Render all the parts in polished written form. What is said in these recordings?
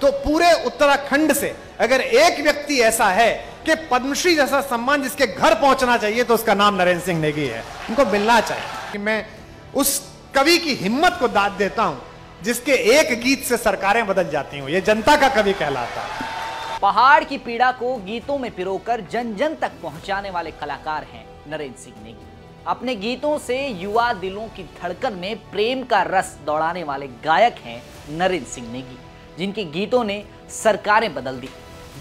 तो पूरे उत्तराखंड से अगर एक व्यक्ति ऐसा है कि पद्मश्री जैसा सम्मान जिसके घर पहुंचना चाहिए तो उसका नाम नरेंद्र सिंह नेगी है। उनको मिलना चाहिए। कि मैं उस कवि की हिम्मत को दाद देता हूं जिसके एक गीत से सरकारें बदल जाती हूं। ये जनता का कवि कहलाता है। पहाड़ की पीड़ा को गीतों में पिरोकर जन जन तक पहुंचाने वाले कलाकार हैं नरेंद्र सिंह नेगी। अपने गीतों से युवा दिलों की धड़कन में प्रेम का रस दौड़ाने वाले गायक हैं नरेंद्र सिंह नेगी, जिनके गीतों ने सरकारें बदल दी।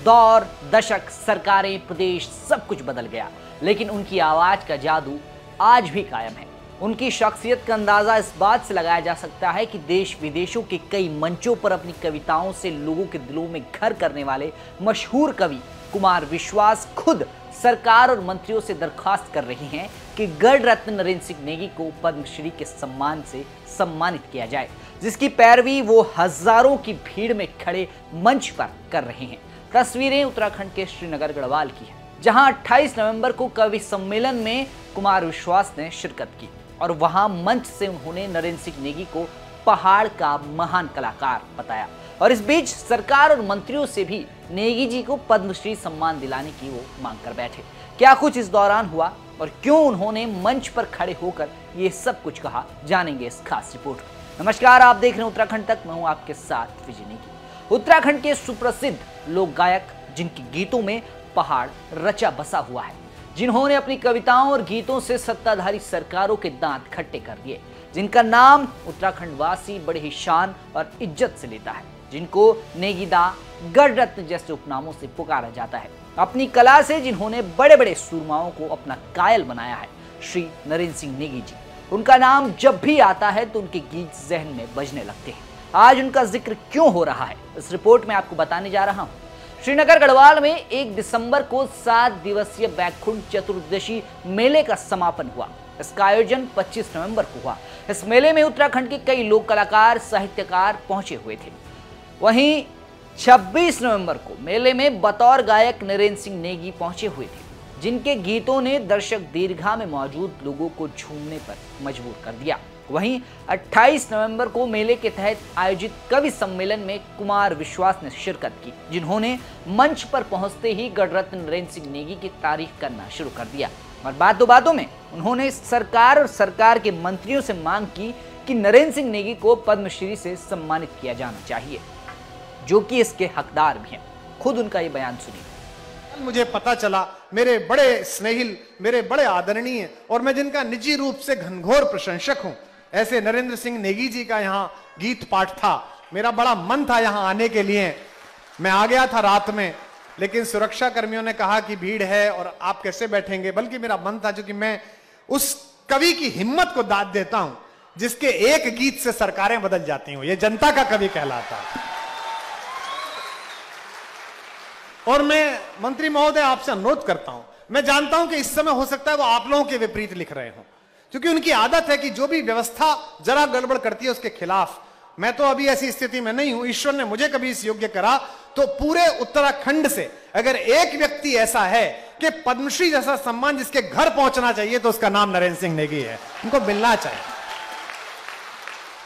दौर, दशक, सरकारें, प्रदेश सब कुछ बदल गया, लेकिन उनकी आवाज का जादू आज भी कायम है। उनकी शख्सियत का अंदाजा इस बात से लगाया जा सकता है कि देश विदेशों के कई मंचों पर अपनी कविताओं से लोगों के दिलों में घर करने वाले मशहूर कवि कुमार विश्वास खुद सरकार और मंत्रियों से दरखास्त कर रही हैं कि गढ़ रत्न नरेंद्र सिंह नेगी को पद्मश्री के सम्मान से सम्मानित किया जाए, जिसकी पैरवी वो हजारों की भीड़ में खड़े मंच पर कर रहे हैं। तस्वीरें उत्तराखंड के श्रीनगर गढ़वाल की है, जहां 28 नवंबर को कवि सम्मेलन में कुमार विश्वास ने शिरकत की और वहां मंच से उन्होंने नरेंद्र सिंह नेगी को पहाड़ का महान कलाकार बताया। और इस बीच सरकार और मंत्रियों से भी नेगी जी को पद्मश्री सम्मान दिलाने की वो मांग कर बैठे। क्या कुछ इस दौरान हुआ और क्यों उन्होंने मंच पर खड़े होकर ये सब कुछ कहा, जानेंगे इस खास रिपोर्ट में। नमस्कार, आप देख रहे हैं उत्तराखंड तक, मैं हूं आपके साथ विजय नेगी। उत्तराखंड के सुप्रसिद्ध लोक गायक जिनके गीतों में पहाड़ रचा बसा हुआ है, जिन्होंने अपनी कविताओं और गीतों से सत्ताधारी सरकारों के दांत खट्टे कर दिए, जिनका नाम उत्तराखंड वासी बड़े ही शान और इज्जत से लेता है, जिनको नेगीदा, गढ़ रत्न जैसे उपनामों से पुकारा जाता है। अपनी कला से जिन्होंने बड़े बड़े सूरमाओं को अपना कायल बनाया है, श्री नरेंद्र सिंह नेगी जी। उनका नाम जब भी आता है तो उनके गीत जहन में बजने लगते हैं। आज उनका जिक्र क्यों हो रहा है, इस रिपोर्ट में आपको बताने जा रहा हूं। श्रीनगर गढ़वाल में 1 दिसंबर को 7 दिवसीय बैकुंठ चतुर्दशी मेले का समापन हुआ। इसका आयोजन 25 नवंबर को हुआ। इस मेले में उत्तराखंड के कई लोक कलाकार, साहित्यकार पहुंचे हुए थे। वहीं 26 नवंबर को मेले में बतौर गायक नरेंद्र सिंह नेगी पहुंचे हुए थे, जिनके गीतों ने दर्शक दीर्घा में मौजूद लोगों को झूमने पर मजबूर कर दिया। वहीं 28 नवंबर को मेले के तहत आयोजित कवि सम्मेलन में कुमार विश्वास ने शिरकत की, जिन्होंने मंच पर पहुंचते ही गढ़ रत्न नरेंद्र सिंह नेगी की तारीफ करना शुरू कर दिया। और बातों में उन्होंने सरकार और सरकार के मंत्रियों से मांग की कि नरेंद्र सिंह नेगी को पद्मश्री से सम्मानित किया जाना चाहिए, जो कि इसके हकदार भी हैं। खुद उनका ये बयान सुनिए। मुझे पता चला, मेरे बड़े स्नेहिल, मेरे बड़े आदरणीय और मैं जिनका निजी रूप से घनघोर प्रशंसक हूं, ऐसे नरेंद्र सिंह नेगी जी का यहाँ गीत पाठ था। मेरा बड़ा मन था यहाँ आने के लिए। मैं आ गया था रात में, लेकिन सुरक्षा कर्मियों ने कहा कि भीड़ है और आप कैसे बैठेंगे। बल्कि मेरा मन था, क्योंकि मैं उस कवि की हिम्मत को दाद देता हूं जिसके एक गीत से सरकारें बदल जाती हूं। ये जनता का कवि कहलाता है। और मैं मंत्री महोदय आपसे अनुरोध करता हूं, मैं जानता हूं कि इस समय हो सकता है वो आप लोगों के विपरीत लिख रहे हो, क्योंकि उनकी आदत है कि जो भी व्यवस्था जरा गड़बड़ करती है उसके खिलाफ। मैं तो अभी ऐसी स्थिति में नहीं हूं। ईश्वर ने मुझे कभी इस योग्य करा तो पूरे उत्तराखंड से अगर एक व्यक्ति ऐसा है कि पद्मश्री जैसा सम्मान जिसके घर पहुंचना चाहिए तो उसका नाम नरेंद्र सिंह नेगी है। उनको मिलना चाहिए।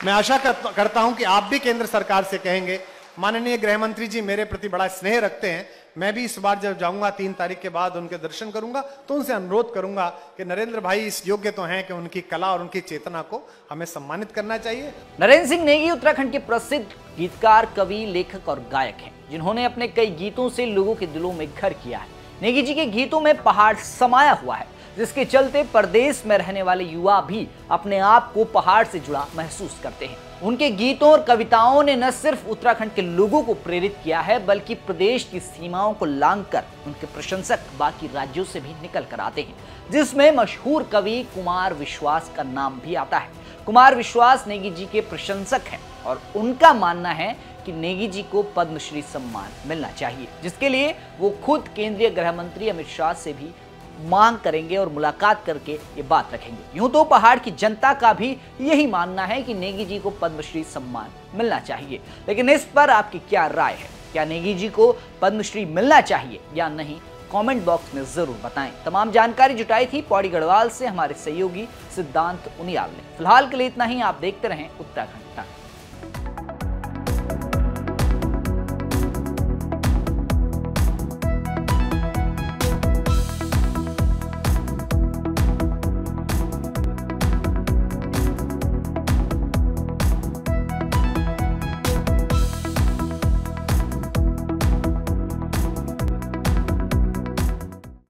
मैं आशा करता हूं कि आप भी केंद्र सरकार से कहेंगे। माननीय गृह मंत्री जी मेरे प्रति बड़ा स्नेह रखते हैं। मैं भी इस बार जब जाऊंगा 3 तारीख के बाद उनके दर्शन करूंगा तो उनसे अनुरोध करूंगा कि नरेंद्र भाई इस योग्य तो हैं कि उनकी कला और उनकी चेतना को हमें सम्मानित करना चाहिए। नरेंद्र सिंह नेगी उत्तराखंड के प्रसिद्ध गीतकार, कवि, लेखक और गायक हैं, जिन्होंने अपने कई गीतों से लोगों के दिलों में घर किया है। नेगी जी के गीतों में पहाड़ समाया हुआ है, जिसके चलते प्रदेश में रहने वाले युवा भी अपने आप को पहाड़ से जुड़ा महसूस करते हैं। उनके गीतों और कविताओं ने न सिर्फ उत्तराखंड के लोगों को प्रेरित किया है, बल्कि प्रदेश की सीमाओं को लांघकर उनके प्रशंसक बाकी राज्यों से भी निकल कर आते हैं, जिसमें मशहूर कवि कुमार विश्वास का नाम भी आता है। कुमार विश्वास नेगी जी के प्रशंसक हैं और उनका मानना है कि नेगी जी को पद्मश्री सम्मान मिलना चाहिए, जिसके लिए वो खुद केंद्रीय गृह मंत्री अमित शाह से भी मांग करेंगे और मुलाकात करके ये बात रखेंगे। यूं तो पहाड़ की जनता का भी यही मानना है कि नेगी जी को पद्मश्री सम्मान मिलना चाहिए, लेकिन इस पर आपकी क्या राय है? क्या नेगी जी को पद्मश्री मिलना चाहिए या नहीं? कमेंट बॉक्स में जरूर बताएं। तमाम जानकारी जुटाई थी पौड़ी गढ़वाल से हमारे सहयोगी सिद्धांत उनियाल ने। फिलहाल के लिए इतना ही। आप देखते रहें उत्तराखंड तक।